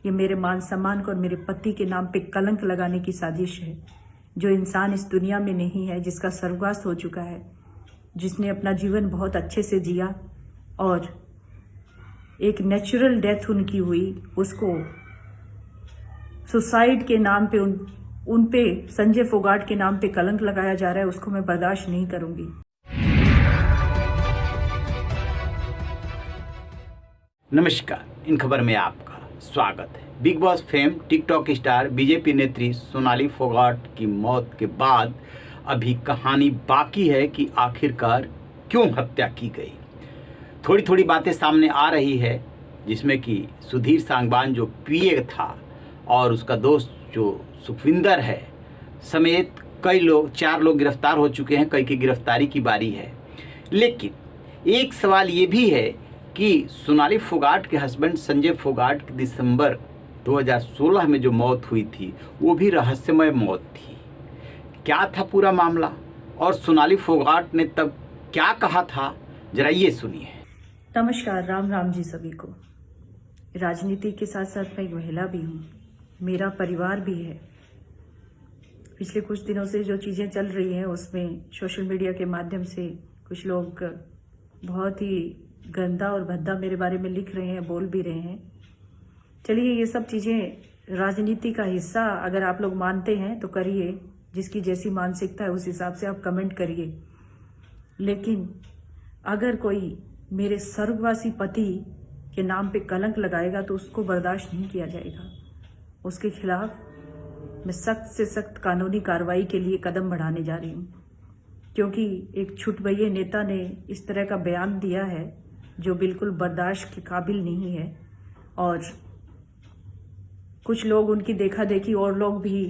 ये मेरे मान सम्मान को और मेरे पति के नाम पे कलंक लगाने की साजिश है। जो इंसान इस दुनिया में नहीं है, जिसका स्वर्गवास हो चुका है, जिसने अपना जीवन बहुत अच्छे से जिया और एक नेचुरल डेथ उनकी हुई, उसको सुसाइड के नाम पे उन पे संजय फोगाट के नाम पे कलंक लगाया जा रहा है, उसको मैं बर्दाश्त नहीं करूंगी। नमस्कार, इन खबर में आपका स्वागत है। Big boss fame TikTok star BJP नेत्री सोनाली फोगाट की मौत के बाद अभी कहानी बाकी है कि आखिरकार क्यों हत्या की गई। थोड़ी थोड़ी बातें सामने आ रही है, जिसमें कि सुधीर सांगवान जो पीए था और उसका दोस्त जो सुखविंदर है समेत कई लोग, 4 लोग गिरफ्तार हो चुके हैं। कई की गिरफ्तारी की बारी है। लेकिन एक सवाल ये भी है कि सोनाली फोगाट के हस्बैंड संजय फोगाट की दिसंबर 2016 में जो मौत हुई थी वो भी रहस्यमय मौत थी। क्या था पूरा मामला और सोनाली फोगाट ने तब क्या कहा था, जरा ये सुनिए। नमस्कार, राम राम जी सभी को। राजनीति के साथ साथ मैं एक महिला भी हूँ, मेरा परिवार भी है। पिछले कुछ दिनों से जो चीज़ें चल रही हैं उसमें सोशल मीडिया के माध्यम से कुछ लोग बहुत ही गंदा और भद्दा मेरे बारे में लिख रहे हैं, बोल भी रहे हैं। चलिए, ये सब चीज़ें राजनीति का हिस्सा अगर आप लोग मानते हैं तो करिए, जिसकी जैसी मानसिकता है उस हिसाब से आप कमेंट करिए। लेकिन अगर कोई मेरे स्वर्गवासी पति के नाम पे कलंक लगाएगा तो उसको बर्दाश्त नहीं किया जाएगा। उसके खिलाफ मैं सख्त से सख्त कानूनी कार्रवाई के लिए कदम बढ़ाने जा रही हूँ, क्योंकि एक छुटभइये नेता ने इस तरह का बयान दिया है जो बिल्कुल बर्दाश्त के काबिल नहीं है। और कुछ लोग उनकी देखा देखी और लोग भी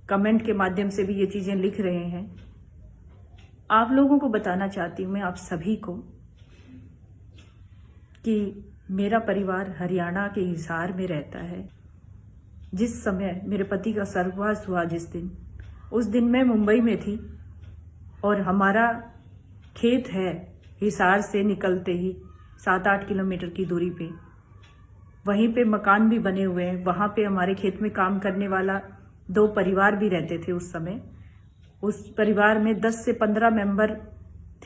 कमेंट के माध्यम से भी ये चीज़ें लिख रहे हैं। आप लोगों को बताना चाहती हूँ, मैं आप सभी को, कि मेरा परिवार हरियाणा के हिसार में रहता है। जिस समय मेरे पति का स्वर्गवास हुआ उस दिन मैं मुंबई में थी और हमारा खेत है हिसार से निकलते ही 7-8 किलोमीटर की दूरी पे। वहीं पे मकान भी बने हुए हैं। वहाँ पे हमारे खेत में काम करने वाला 2 परिवार भी रहते थे उस समय। उस परिवार में 10 से 15 मेंबर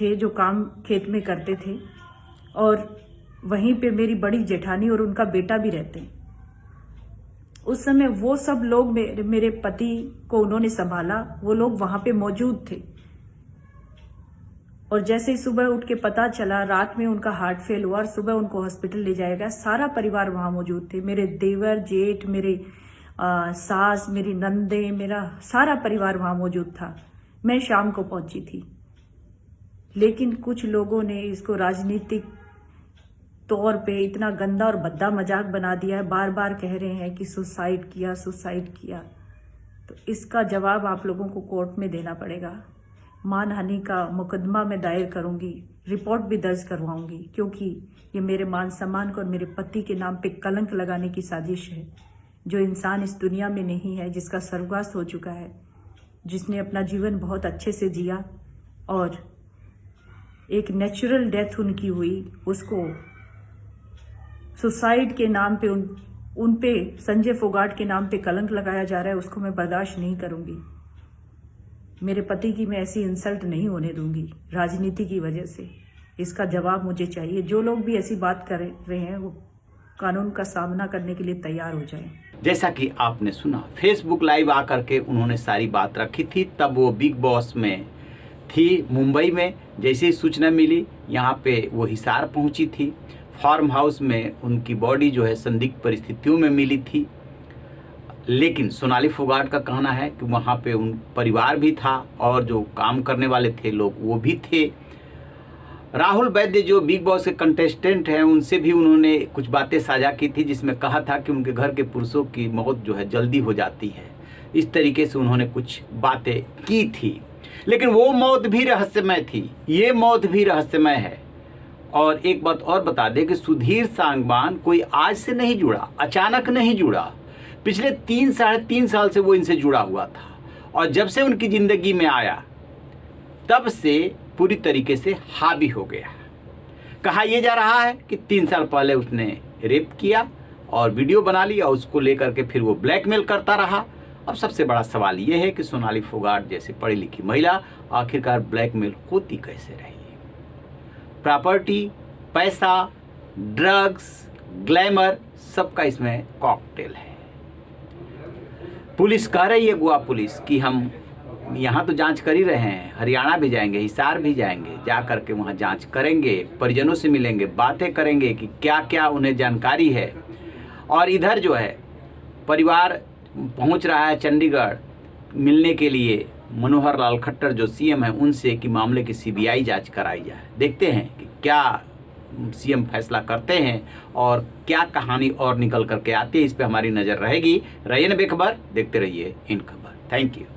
थे जो काम खेत में करते थे। और वहीं पे मेरी बड़ी जेठानी और उनका बेटा भी रहते हैं। उस समय वो सब लोग मेरे पति को उन्होंने संभाला, वो लोग वहां पे मौजूद थे। और जैसे ही सुबह उठ के पता चला, रात में उनका हार्ट फेल हुआ और सुबह उनको हॉस्पिटल ले जाया गया, सारा परिवार वहां मौजूद थे। मेरे देवर, जेठ, मेरे सास, मेरी नंदे, मेरा सारा परिवार वहां मौजूद था। मैं शाम को पहुंची थी। लेकिन कुछ लोगों ने इसको राजनीतिक तौर पे इतना गंदा और भद्दा मजाक बना दिया है। बार बार कह रहे हैं कि सुसाइड किया, सुसाइड किया। तो इसका जवाब आप लोगों को कोर्ट में देना पड़ेगा। मानहानि का मुकदमा मैं दायर करूंगी, रिपोर्ट भी दर्ज करवाऊंगी, क्योंकि ये मेरे मान सम्मान को और मेरे पति के नाम पे कलंक लगाने की साजिश है। जो इंसान इस दुनिया में नहीं है, जिसका स्वर्गवास हो चुका है, जिसने अपना जीवन बहुत अच्छे से जिया और एक नेचुरल डेथ उनकी हुई, उसको सुसाइड के नाम पे उन पे संजय फोगाट के नाम पे कलंक लगाया जा रहा है, उसको मैं बर्दाश्त नहीं करूंगी। मेरे पति की मैं ऐसी इंसल्ट नहीं होने दूंगी राजनीति की वजह से। इसका जवाब मुझे चाहिए। जो लोग भी ऐसी बात कर रहे हैं वो कानून का सामना करने के लिए तैयार हो जाएं। जैसा कि आपने सुना, फेसबुक लाइव आकर के उन्होंने सारी बात रखी थी। तब वो बिग बॉस में थी मुंबई में। जैसे ही सूचना मिली, यहाँ पे वो हिसार पहुंची थी। फार्म हाउस में उनकी बॉडी जो है संदिग्ध परिस्थितियों में मिली थी। लेकिन सोनाली फोगाट का कहना है कि वहाँ पे उन परिवार भी था और जो काम करने वाले थे लोग वो भी थे। राहुल वैद्य जो बिग बॉस के कंटेस्टेंट हैं, उनसे भी उन्होंने कुछ बातें साझा की थी, जिसमें कहा था कि उनके घर के पुरुषों की मौत जो है जल्दी हो जाती है। इस तरीके से उन्होंने कुछ बातें की थी। लेकिन वो मौत भी रहस्यमय थी, ये मौत भी रहस्यमय है। और एक बात और बता दें कि सुधीर सांगवान कोई आज से नहीं जुड़ा, अचानक नहीं जुड़ा। पिछले 3-3.5 साल से वो इनसे जुड़ा हुआ था और जब से उनकी ज़िंदगी में आया तब से पूरी तरीके से हावी हो गया। कहा यह जा रहा है कि 3 साल पहले उसने रेप किया और वीडियो बना ली और उसको लेकर के फिर वो ब्लैकमेल करता रहा। अब सबसे बड़ा सवाल ये है कि सोनाली फोगाट जैसे पढ़ी लिखी महिला आखिरकार ब्लैकमेल होती कैसे रही। प्रॉपर्टी, पैसा, ड्रग्स, ग्लैमर, सबका इसमें कॉकटेल है। पुलिस कह रही है, गोवा पुलिस, कि हम यहाँ तो जांच कर ही रहे हैं, हरियाणा भी जाएंगे, हिसार भी जाएंगे, जा कर के वहाँ जांच करेंगे, परिजनों से मिलेंगे, बातें करेंगे कि क्या क्या उन्हें जानकारी है। और इधर जो है परिवार पहुँच रहा है चंडीगढ़ मिलने के लिए मनोहर लाल खट्टर जो सीएम है उनसे, कि मामले की सीबीआई जांच कराई जाए। देखते हैं कि क्या सीएम फैसला करते हैं और क्या कहानी और निकल करके आती है, इस पे हमारी नज़र रहेगी। रहिए बेखबर, देखते रहिए इन खबर। Thank you.